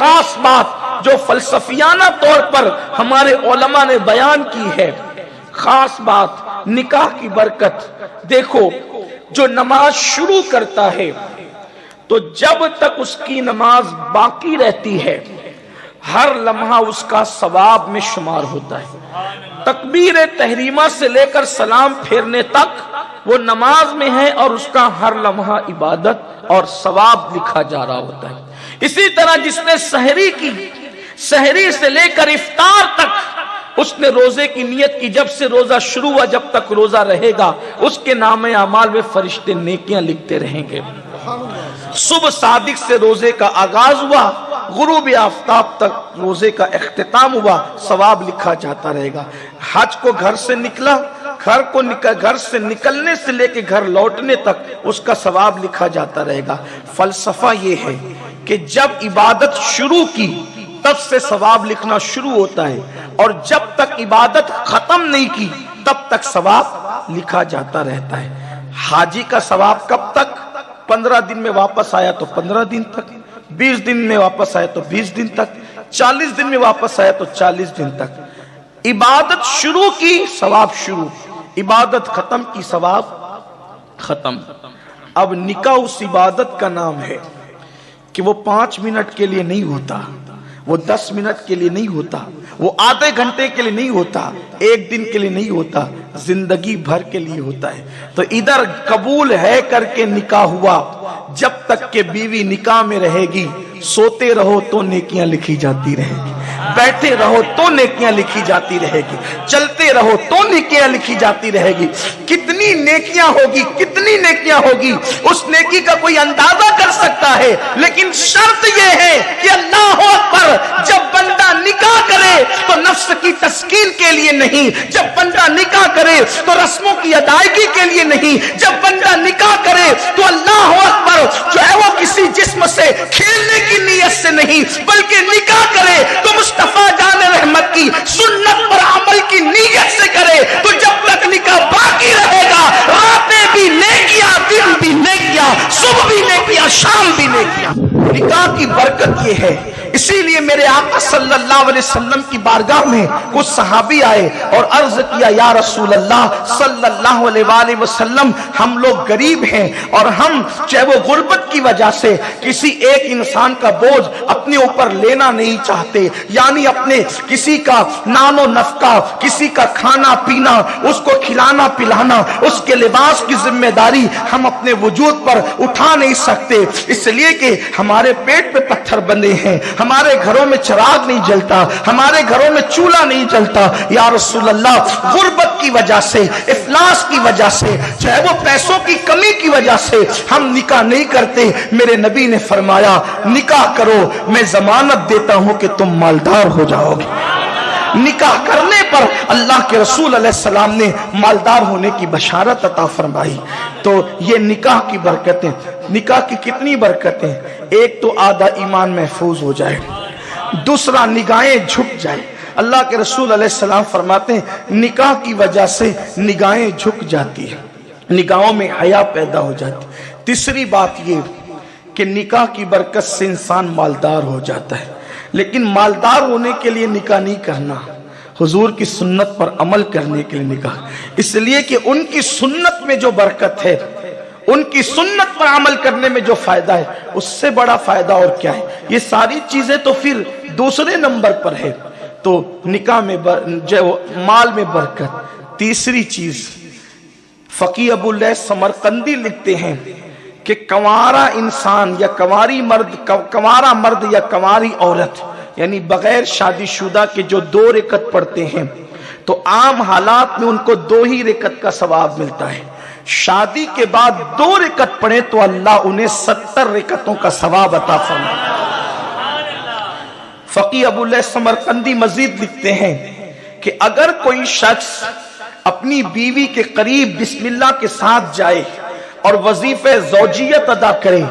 خاص بات جو فلسفیانہ طور پر ہمارے علماء نے بیان کی ہے، خاص بات نکاح کی برکت. دیکھو جو نماز شروع کرتا ہے تو جب تک اس کی نماز باقی رہتی ہے ہر لمحہ اس کا ثواب میں شمار ہوتا ہے. تکبیر تحریمہ سے لے کر سلام پھیرنے تک وہ نماز میں ہے اور اس کا ہر لمحہ عبادت اور ثواب لکھا جا رہا ہوتا ہے. اسی طرح جس نے سحری کی، سحری سے لے کر افطار تک اس نے روزے کی نیت کی، جب سے روزہ شروع ہوا جب تک روزہ رہے گا اس کے نام اعمال میں فرشتے نیکیاں لکھتے رہیں گے. صبح صادق سے روزے کا آغاز ہوا، غروب آفتاب تک روزے کا اختتام ہوا، ثواب لکھا جاتا رہے گا. حج کو گھر سے نکلا، گھر سے نکلنے سے لے کے گھر لوٹنے تک اس کا ثواب لکھا جاتا رہے گا. فلسفہ یہ ہے کہ جب عبادت شروع کی تب سے ثواب لکھنا شروع ہوتا ہے، اور جب تک عبادت ختم نہیں کی تب تک ثواب لکھا جاتا رہتا ہے. حاجی کا ثواب کب تک؟ 15 دن میں واپس آیا تو 15 دن تک، 20 دن میں واپس آیا تو 20 دن تک، 40 دن میں واپس آیا تو 40 دن تک. عبادت شروع کی ثواب شروع، عبادت ختم کی ثواب ختم. اب نکاح اس عبادت کا نام ہے کہ وہ 5 منٹ کے لیے نہیں ہوتا، وہ 10 منٹ کے لیے نہیں ہوتا، وہ آدھے گھنٹے کے لیے نہیں ہوتا، 1 دن کے لیے نہیں ہوتا، زندگی بھر کے لیے ہوتا ہے. تو ادھر قبول ہے کر کے نکاح ہوا، جب تک کہ بیوی نکاح میں رہے گی سوتے رہو تو نیکیاں لکھی جاتی رہے گی، بیٹھے رہو تو نیکیاں لکھی جاتی رہے گی، چلتے رہو تو نیکیاں لکھی جاتی رہے گی. کتنی نیکیاں ہوگی، کتنی نیکیاں ہوگی اس نیکی کا کوئی اندازہ کر سکتا ہے. لیکن شرط یہ ہے کہ اللہ اکبر، جب بندہ نکاح کرے تو نفس کی تسکین کے لیے نہیں، جب بندہ نکاح کرے تو رسموں کی ادائیگی کے لیے نہیں، جب بندہ نکاح کرے تو اللہ اکبر جو ہے وہ کسی جسم سے کھیلنے کی نیت سے نہیں، بلکہ نکاح کرے تو مصطفیٰ جان رحمت کی سنت پر عمل کی نیت سے کرے. تو جب تک نکاح باقی رہے گا راتیں بھی نیکیاں، دن بھی نیکیاں، صبح بھی نیکیاں، شام بھی نیکیاں. نکاح کی برکت یہ ہے. اسی لیے میرے آقا صلی اللہ علیہ وسلم کی بارگاہ میں کچھ صحابی آئے اور عرض کیا، یا رسول اللہ صلی اللہ علیہ وآلہ وسلم، ہم لوگ غریب ہیں اور ہم چاہے وہ غربت کی وجہ سے کسی ایک انسان کا بوجھ اپنے اوپر لینا نہیں چاہتے، یعنی اپنے کسی کا نان و نفقہ، کسی کا کھانا پینا، اس کو کھلانا پلانا، اس کے لباس کی ذمہ داری ہم اپنے وجود پر اٹھا نہیں سکتے، اس لیے کہ ہمارے پیٹ پہ پتھر بندے ہیں، ہمارے گھروں میں چراغ نہیں جلتا، ہمارے گھروں میں چولہا نہیں جلتا. یا رسول اللہ، غربت کی وجہ سے، افلاس کی وجہ سے، چاہے وہ پیسوں کی کمی کی وجہ سے ہم نکاح نہیں کرتے. میرے نبی نے فرمایا نکاح کرو، میں ضمانت دیتا ہوں کہ تم مالدار ہو جاؤ گے. نکاح کرنے پر اللہ کے رسول علیہ السلام نے مالدار ہونے کی بشارت عطا فرمائی. تو یہ نکاح کی برکتیں. نکاح کی کتنی برکتیں؟ ایک تو آدھا ایمان محفوظ ہو جائے، دوسرا نگاہیں جھک جائے. اللہ کے رسول علیہ السلام فرماتے ہیں نکاح کی وجہ سے نگاہیں جھک جاتی ہیں، نگاہوں میں حیا پیدا ہو جاتی. تیسری بات یہ کہ نکاح کی برکت سے انسان مالدار ہو جاتا ہے. لیکن مالدار ہونے کے لیے نکاح نہیں کرنا، حضور کی سنت پر عمل کرنے کے لیے نکاح. اس لیے کہ ان کی سنت میں جو برکت ہے، ان کی سنت پر عمل کرنے میں جو فائدہ ہے، اس سے بڑا فائدہ اور کیا ہے. یہ ساری چیزیں تو پھر دوسرے نمبر پر ہے. تو نکاح میں مال میں برکت. تیسری چیز فقی ابو اللہ سمرقندی لکھتے ہیں کہ کنوارا انسان یا کنوارا مرد یا کنواری عورت، یعنی بغیر شادی شدہ کے جو 2 رکعت پڑھتے ہیں تو عام حالات میں ان کو 2 ہی رکعت کا ثواب ملتا ہے. شادی کے بعد 2 رکعت پڑھیں تو اللہ انہیں 70 رکعتوں کا ثواب عطا فرمائے. فقی ابو اللہ سمرقندی مزید لکھتے ہیں کہ اگر کوئی شخص اپنی بیوی کے قریب بسم اللہ کے ساتھ جائے اور وظیفہ زوجیت ادا کرے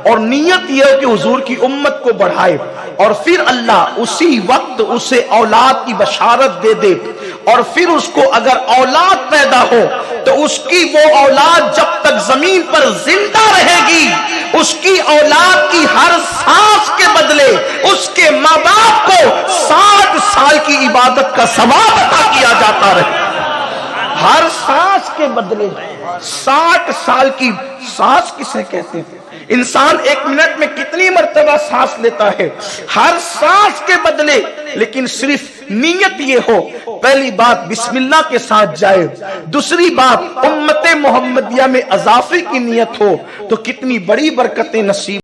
اور نیت یہ کہ حضور کی امت کو بڑھائے، اور پھر اللہ اسی وقت اسے اولاد کی بشارت دے دے، اور پھر اس کو اگر اولاد پیدا ہو تو اس کی وہ اولاد جب تک زمین پر زندہ رہے گی، اس کی اولاد کی ہر سانس کے بدلے اس کے ماں باپ کو 60 سال کی عبادت کا ثواب عطا کیا جاتا رہے. ہر سانس کے بدلے 60 سال کی. سانس کسے کہتے ہیں؟ انسان 1 منٹ میں کتنی مرتبہ سانس لیتا ہے؟ ہر سانس کے بدلے. لیکن صرف نیت یہ ہو، پہلی بات بسم اللہ کے ساتھ جائے، دوسری بات امت محمدیہ میں اضافے کی نیت ہو، تو کتنی بڑی برکتیں نصیب